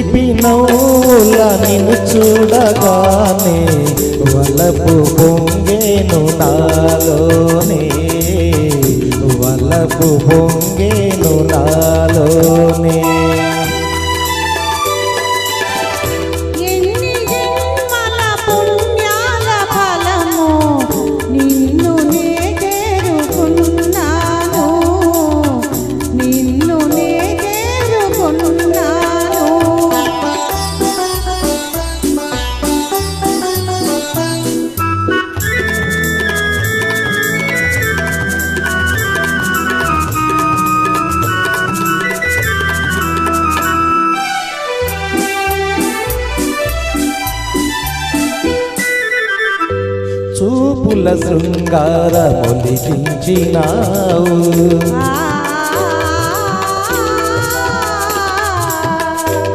చిలిపినౌల నిన్ను చూడగానే వలపు పొంగేను నాలోనే, వలపు పొంగేను నాలోనే. చూపుల శృంగారమొలికించినావు,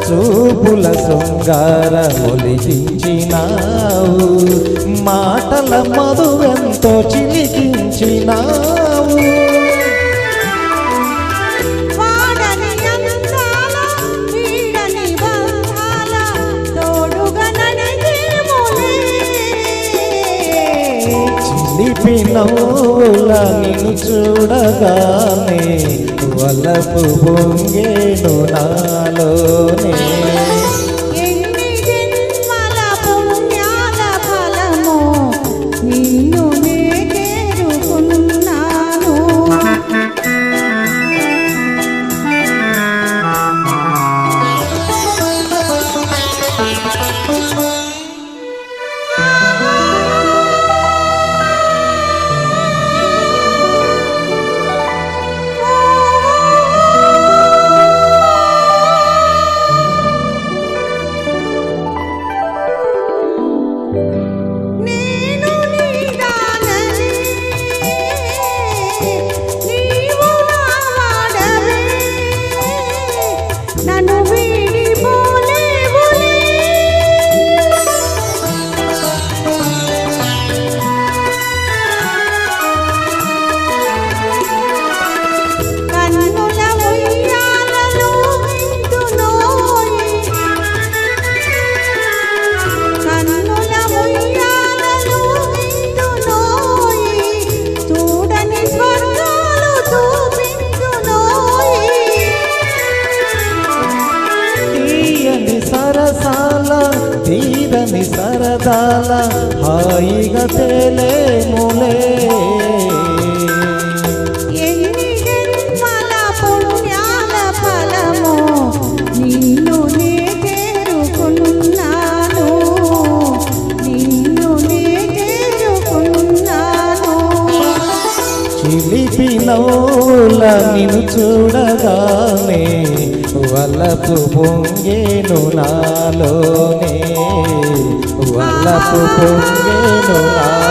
చూపుల శృంగారమొలికించినావు, మాటల మధువెంతో చిలికించినావు. చిలిపినౌల నిన్ను చూడగానే వలపు పొంగేను నాలోనే. తీరని సరదాల హాయిగా తేలేములే. ఎన్ని జన్మల పుణ్యాల ఫలమో నిన్ను నే చేరుకున్నాను, నిన్ను నే చేరుకున్నాను. చిలిపినౌల నిన్ను చూడగానే వలపు పొంగేను నాలోనే, వలపు పొంగేను నాలోనే.